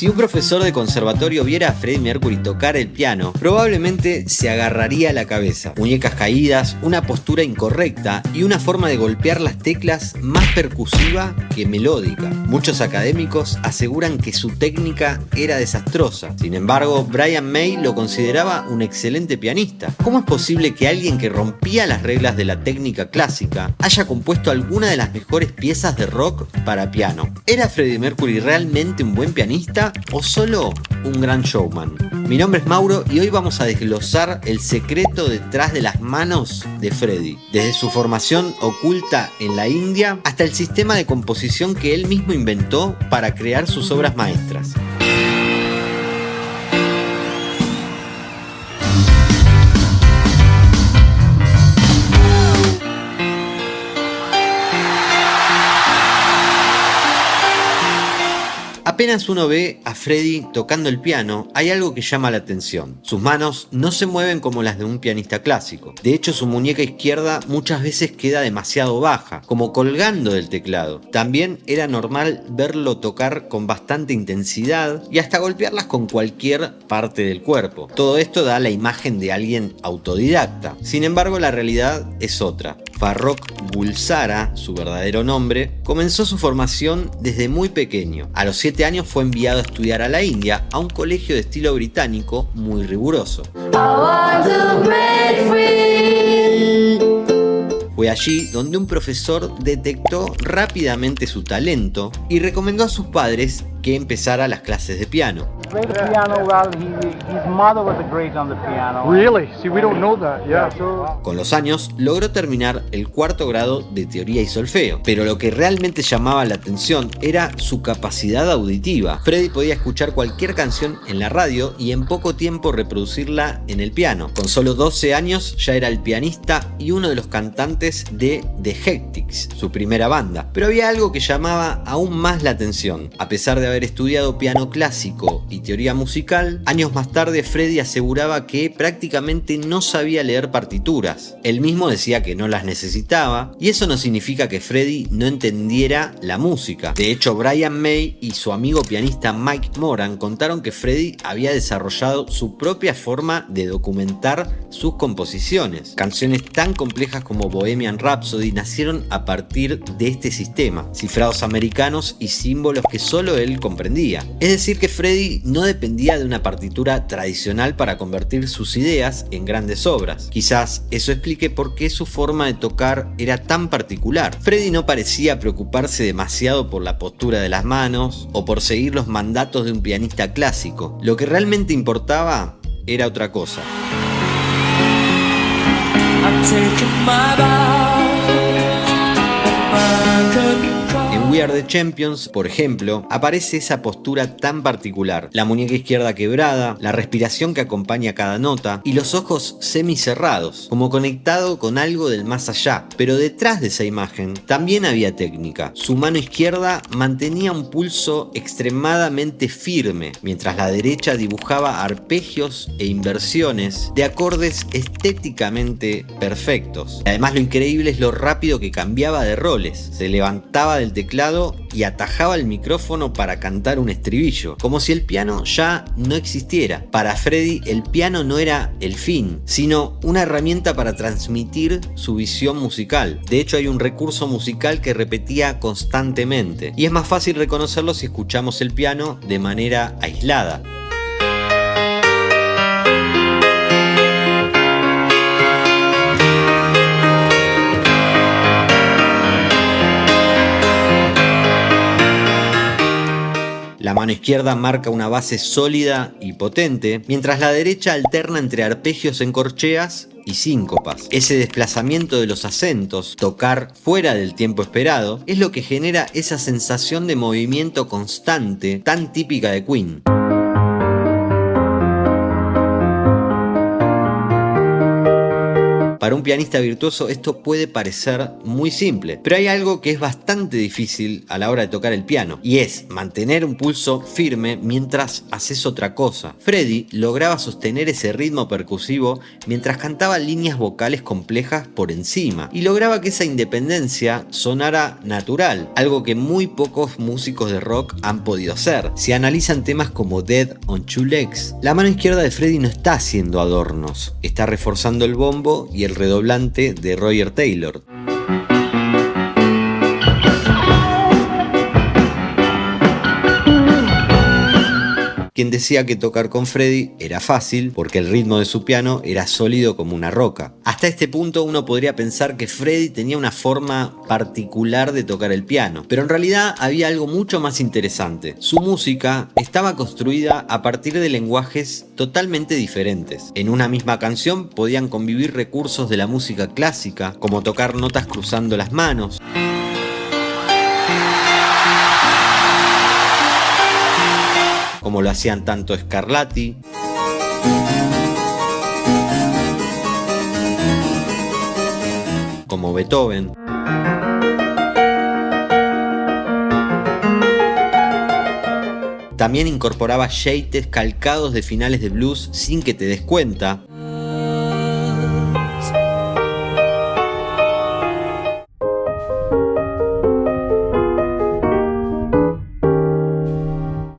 Si un profesor de conservatorio viera a Freddie Mercury tocar el piano, probablemente se agarraría la cabeza. Muñecas caídas, una postura incorrecta y una forma de golpear las teclas más percusiva que melódica. Muchos académicos aseguran que su técnica era desastrosa. Sin embargo, Brian May lo consideraba un excelente pianista. ¿Cómo es posible que alguien que rompía las reglas de la técnica clásica haya compuesto alguna de las mejores piezas de rock para piano? ¿Era Freddie Mercury realmente un buen pianista o solo un gran showman? Mi nombre es Mauro y hoy vamos a desglosar el secreto detrás de las manos de Freddie, desde su formación oculta en la India hasta el sistema de composición que él mismo inventó para crear sus obras maestras. Apenas uno ve a Freddie tocando el piano, hay algo que llama la atención. Sus manos no se mueven como las de un pianista clásico. De hecho, su muñeca izquierda muchas veces queda demasiado baja, como colgando del teclado. También era normal verlo tocar con bastante intensidad y hasta golpearlas con cualquier parte del cuerpo. Todo esto da la imagen de alguien autodidacta. Sin embargo, la realidad es otra. Farrokh Bulsara, su verdadero nombre, comenzó su formación desde muy pequeño. A los 7 años fue enviado a estudiar a la India, a un colegio de estilo británico muy riguroso. Fue allí donde un profesor detectó rápidamente su talento y recomendó a sus padres que empezara las clases de piano. Con los años logró terminar el 4º grado de teoría y solfeo, pero lo que realmente llamaba la atención era su capacidad auditiva. Freddie podía escuchar cualquier canción en la radio y en poco tiempo reproducirla en el piano. Con solo 12 años ya era el pianista y uno de los cantantes de The Hectics, su primera banda. Pero había algo que llamaba aún más la atención. A pesar de haber estudiado piano clásico y teoría musical, años más tarde Freddie aseguraba que prácticamente no sabía leer partituras. Él mismo decía que no las necesitaba, y eso no significa que Freddie no entendiera la música. De hecho, Brian May y su amigo pianista Mike Moran contaron que Freddie había desarrollado su propia forma de documentar sus composiciones. Canciones tan complejas como Bohemian Rhapsody nacieron a partir de este sistema, cifrados americanos y símbolos que solo él comprendía. Es decir, que Freddie no dependía de una partitura tradicional para convertir sus ideas en grandes obras. Quizás eso explique por qué su forma de tocar era tan particular. Freddie no parecía preocuparse demasiado por la postura de las manos o por seguir los mandatos de un pianista clásico. Lo que realmente importaba era otra cosa. En We Are the Champions, por ejemplo, aparece esa postura tan particular, la muñeca izquierda quebrada, la respiración que acompaña cada nota y los ojos semicerrados, como conectado con algo del más allá. Pero detrás de esa imagen también había técnica. Su mano izquierda mantenía un pulso extremadamente firme, mientras la derecha dibujaba arpegios e inversiones de acordes estéticamente perfectos. Además, lo increíble es lo rápido que cambiaba de roles. Se levantaba del teclado y atajaba el micrófono para cantar un estribillo, como si el piano ya no existiera. Para Freddie, el piano no era el fin, sino una herramienta para transmitir su visión musical. De hecho, hay un recurso musical que repetía constantemente, y es más fácil reconocerlo si escuchamos el piano de manera aislada. La mano izquierda marca una base sólida y potente, mientras la derecha alterna entre arpegios en corcheas y síncopas. Ese desplazamiento de los acentos, tocar fuera del tiempo esperado, es lo que genera esa sensación de movimiento constante tan típica de Queen. Para un pianista virtuoso esto puede parecer muy simple, pero hay algo que es bastante difícil a la hora de tocar el piano, y es mantener un pulso firme mientras haces otra cosa. Freddie lograba sostener ese ritmo percusivo mientras cantaba líneas vocales complejas por encima, y lograba que esa independencia sonara natural, algo que muy pocos músicos de rock han podido hacer. Si analizan temas como Dead on Two Legs, la mano izquierda de Freddie no está haciendo adornos, está reforzando el bombo y el redoblante de Roger Taylor. Quien decía que tocar con Freddie era fácil porque el ritmo de su piano era sólido como una roca. Hasta este punto uno podría pensar que Freddie tenía una forma particular de tocar el piano, pero en realidad había algo mucho más interesante. Su música estaba construida a partir de lenguajes totalmente diferentes. En una misma canción podían convivir recursos de la música clásica, como tocar notas cruzando las manos, como lo hacían tanto Scarlatti como Beethoven. También incorporaba shades calcados de finales de blues sin que te des cuenta.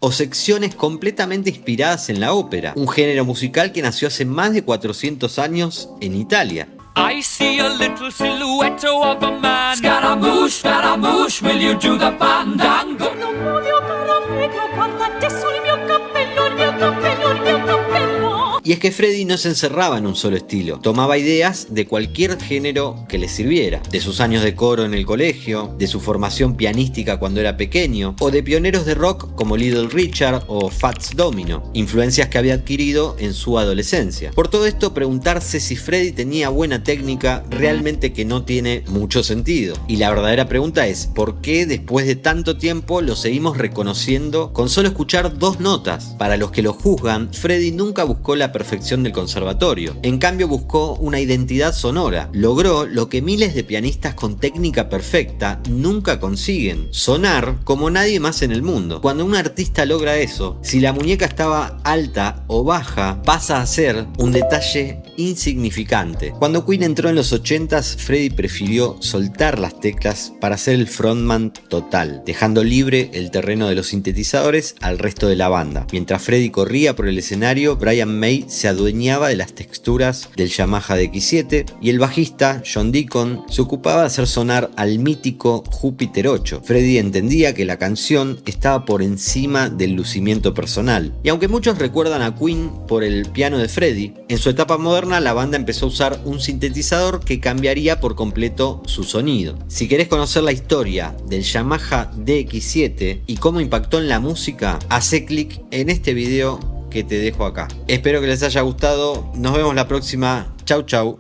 O secciones completamente inspiradas en la ópera, un género musical que nació hace más de 400 años en Italia. I see a little silhouette of a man. Scaramouche, Scaramouche, will you do the fandango? Y es que Freddie no se encerraba en un solo estilo, tomaba ideas de cualquier género que le sirviera, de sus años de coro en el colegio, de su formación pianística cuando era pequeño, o de pioneros de rock como Little Richard o Fats Domino, influencias que había adquirido en su adolescencia. Por todo esto, preguntarse si Freddie tenía buena técnica realmente que no tiene mucho sentido. Y la verdadera pregunta es, ¿por qué después de tanto tiempo lo seguimos reconociendo con solo escuchar dos notas? Para los que lo juzgan, Freddie nunca buscó la perfección del conservatorio. En cambio buscó una identidad sonora. Logró lo que miles de pianistas con técnica perfecta nunca consiguen: sonar como nadie más en el mundo. Cuando un artista logra eso, si la muñeca estaba alta o baja, pasa a ser un detalle insignificante. Cuando Queen entró en los 80s, Freddie prefirió soltar las teclas para ser el frontman total, dejando libre el terreno de los sintetizadores al resto de la banda. Mientras Freddie corría por el escenario, Brian May se adueñaba de las texturas del Yamaha DX7 y el bajista John Deacon se ocupaba de hacer sonar al mítico Júpiter 8. Freddie entendía que la canción estaba por encima del lucimiento personal. Y aunque muchos recuerdan a Queen por el piano de Freddie, en su etapa moderna la banda empezó a usar un sintetizador que cambiaría por completo su sonido. Si querés conocer la historia del Yamaha DX7 y cómo impactó en la música, hacé clic en este video que te dejo acá. Espero que les haya gustado. Nos vemos la próxima. Chau chau.